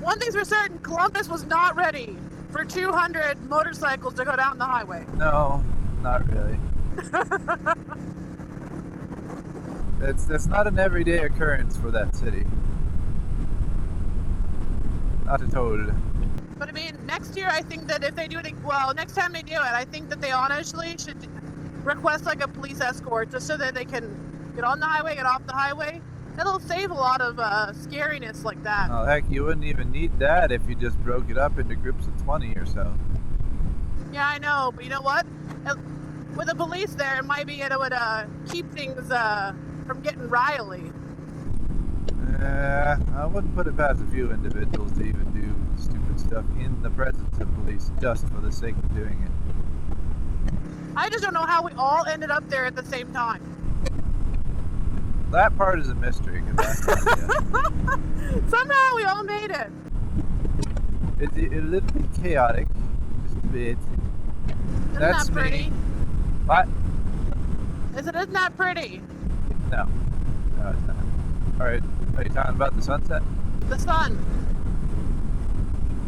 one thing's for certain, Columbus was not ready for 200 motorcycles to go down the highway. No, not really. That's not an everyday occurrence for that city. Not at all. But I mean, next year I think that if they do it, well, next time they do it, I think that they honestly should request like a police escort just so that they can get on the highway, get off the highway. That'll save a lot of scariness like that. Oh, heck, you wouldn't even need that if you just broke it up into groups of 20 or so. Yeah, I know, but you know what? With the police there, it might be, it would keep things from getting riley. I wouldn't put it past a few individuals to even do stupid stuff in the presence of police just for the sake of doing it. I just don't know how we all ended up there at the same time. That part is a mystery. 'Cause Somehow we all made it. It's a little bit chaotic, just a bit. Isn't That's that pretty? me. What? Isn't that pretty? No. No, it's not. Alright, are you talking about the sunset? The sun.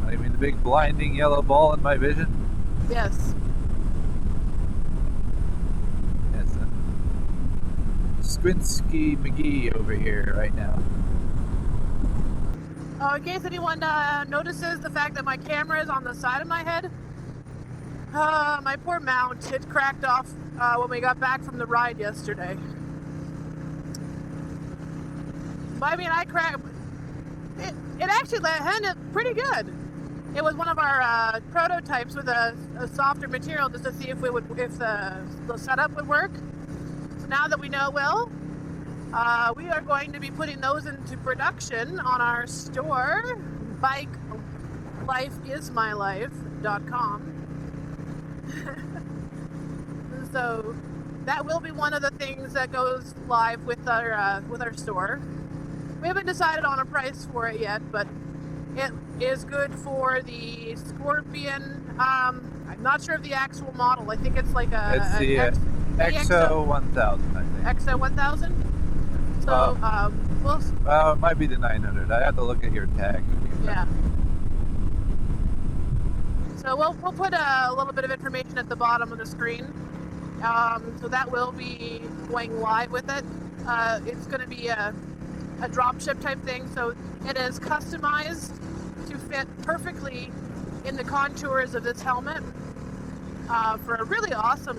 I mean the big blinding yellow ball in my vision? Yes. Yes. Squinsky McGee over here right now. In case anyone notices the fact that my camera is on the side of my head, my poor mount, it cracked off when we got back from the ride yesterday. But I mean, it actually landed pretty good. It was one of our prototypes with a softer material just to see if the setup would work. So now that we know it will, we are going to be putting those into production on our store, bikelifeismylife.com. So that will be one of the things that goes live with our store. We haven't decided on a price for it yet, but it is good for the Scorpion. I'm not sure of the actual model. I think it's like It's the EXO 1000, I think. EXO 1000? So, well, it might be the 900. I have to look at your tag. Yeah. So we'll put a little bit of information at the bottom of the screen. So that will be going live with it. It's going to be a drop ship type thing, so it is customized to fit perfectly in the contours of this helmet for a really awesome,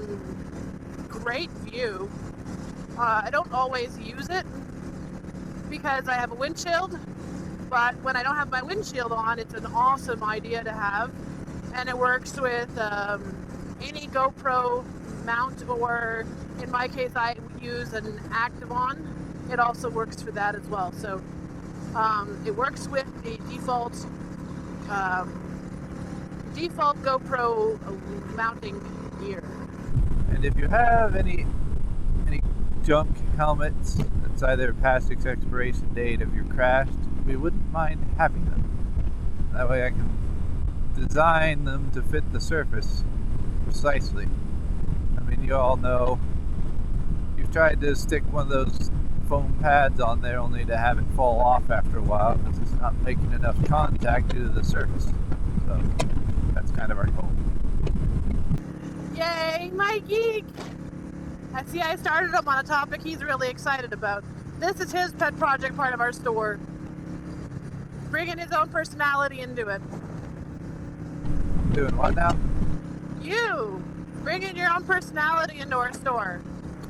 great view. I don't always use it because I have a windshield, but when I don't have my windshield on, it's an awesome idea to have, and it works with any GoPro mount, or in my case I use an Activeon. It also works for that as well. So it works with the default GoPro mounting gear. And if you have any junk helmets that's either past its expiration date if you're crashed, we wouldn't mind having them. That way I can design them to fit the surface precisely. I mean, you all know, you've tried to stick one of those foam pads on there only to have it fall off after a while because it's not making enough contact due to the surface. So that's kind of our goal. Yay, my geek! I started him on a topic he's really excited about. This is his pet project part of our store. Bringing his own personality into it. Doing what now? You! Bringing your own personality into our store.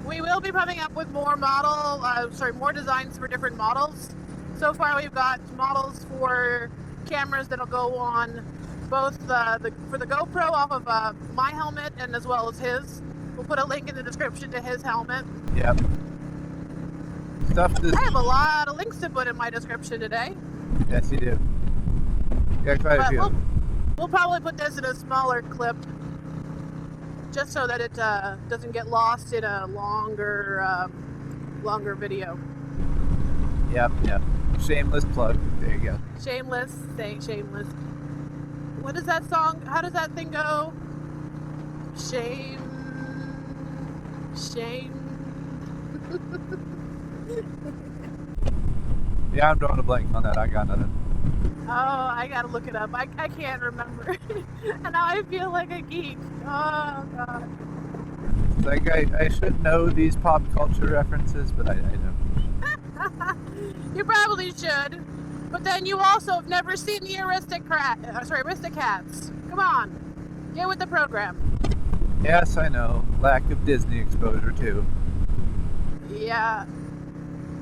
We will be coming up with more more designs for different models. So far we've got models for cameras that'll go on both for the GoPro off of my helmet and as well as his. We'll put a link in the description to his helmet. Yep. I have a lot of links to put in my description today. Yes, you do. You got quite a few. We'll probably put this in a smaller clip just so that it doesn't get lost in a longer video. Yep. Shameless plug. There you go. Shameless. What is that song? How does that thing go? Shame. Yeah, I'm drawing a blank on that. I got nothing. I gotta look it up. I can't remember. And now I feel like a geek. Oh, God. Like, I should know these pop culture references, but I don't. You probably should. But then you also have never seen the Aristocats. Come on. Get with the program. Yes, I know. Lack of Disney exposure, too. Yeah.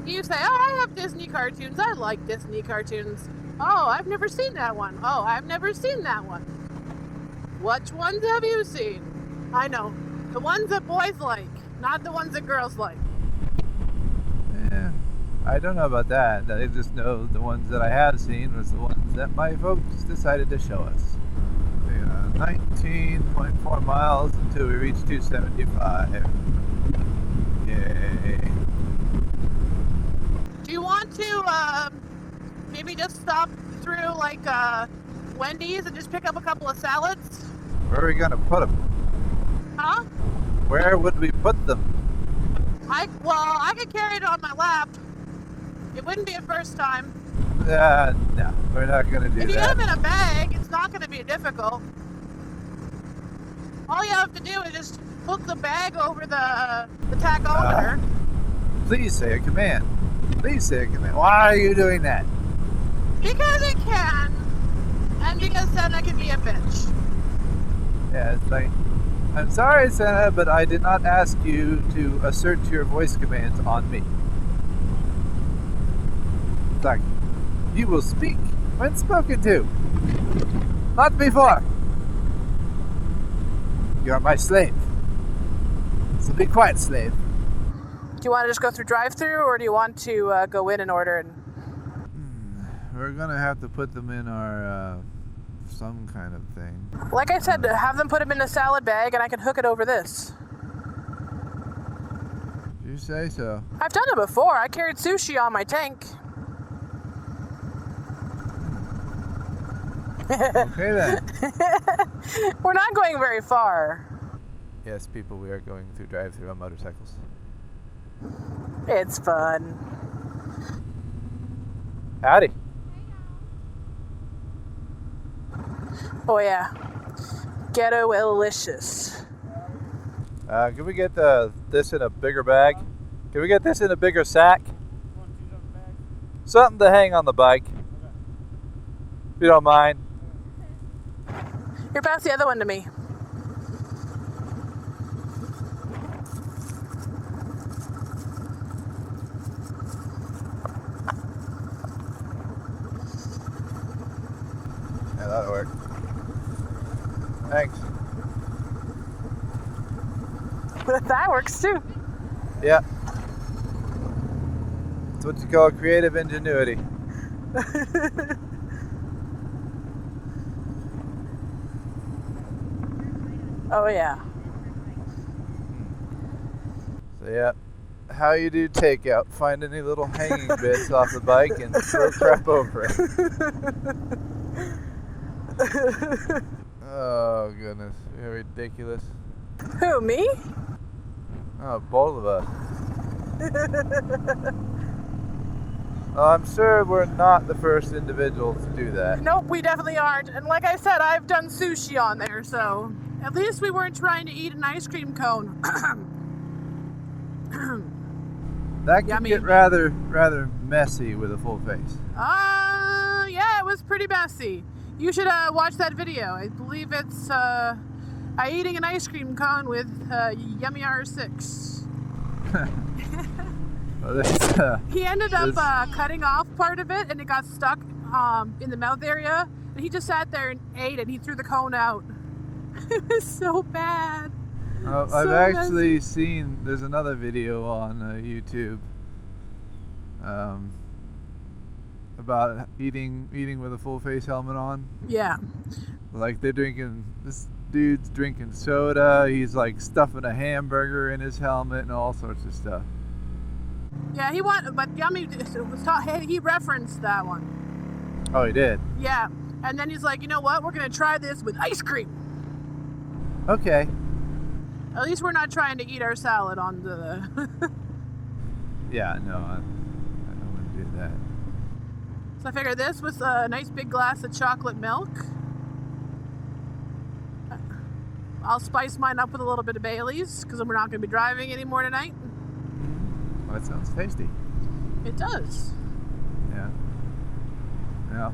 You say, oh, I have Disney cartoons. I like Disney cartoons. Oh, I've never seen that one. Oh, I've never seen that one. Which ones have you seen? I know. The ones that boys like, not the ones that girls like. Yeah, I don't know about that. I just know the ones that I have seen was the ones that my folks decided to show us. 19.4 miles until we reach 275. Yay. Do you want to maybe just stop through like Wendy's and just pick up a couple of salads? Where are we gonna put them? Huh? Where would we put them? I could carry it on my lap. It wouldn't be a first time. No, we're not gonna do that. If you get them in a bag, it's not going to be difficult. All you have to do is just hook the bag over the tachometer. Please say a command. Please say a command. Why are you doing that? Because it can. And because Senna can be a bitch. Yeah, it's like, I'm sorry, Senna, but I did not ask you to assert your voice commands on me. It's like, you will speak when spoken to. Not before. You are my slave. So be quiet, slave. Do you want to just go through drive-thru, or do you want to go in and order? We're gonna have to put them in our some kind of thing. Like I said, have them put them in a salad bag, and I can hook it over this. You say so. I've done it before. I carried sushi on my tank. Okay then. We're not going very far. Yes, people, we are going through drive-thru on motorcycles. It's fun. Howdy. Oh yeah. Ghetto-ilicious. Can we get this in a bigger bag? Can we get this in a bigger sack? Something to hang on the bike. If you don't mind. Here, pass the other one to me. Yeah, that'll work. Thanks. That works too. Yeah. That's what you call creative ingenuity. Oh yeah. So yeah, how you do takeout? Find any little hanging bits off the bike and throw crap over it. Oh goodness, you're ridiculous. Who, me? Oh, both of us. I'm sure we're not the first individual to do that. Nope, we definitely aren't. And like I said, I've done sushi on there, so at least we weren't trying to eat an ice cream cone. That can Yummy. get rather messy with a full face. Yeah, it was pretty messy. You should watch that video. I believe it's I eating an ice cream cone with Yummy R6. Well, He ended up cutting off part of it, and it got stuck in the mouth area. And he just sat there and ate it. And he threw the cone out. It was so bad. I've So actually seen. There's another video on YouTube about eating with a full face helmet on. Yeah. Like they're drinking. This dude's drinking soda. He's like stuffing a hamburger in his helmet and all sorts of stuff. Yeah, but Yummy he referenced that one. Oh, he did? Yeah. And then he's like, you know what? We're going to try this with ice cream. Okay. At least we're not trying to eat our salad on the... Yeah, no, I wouldn't do that. So I figured this with a nice big glass of chocolate milk. I'll spice mine up with a little bit of Bailey's because we're not going to be driving anymore tonight. Well, that sounds tasty. It does. Yeah. Yeah.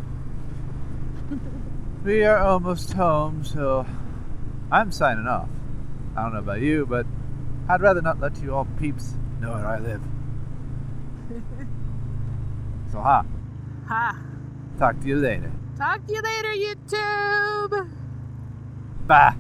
We are almost home, so I'm signing off. I don't know about you, but I'd rather not let you all peeps know where I live. So, Ha. talk to you later. Talk to you later, YouTube. Bye.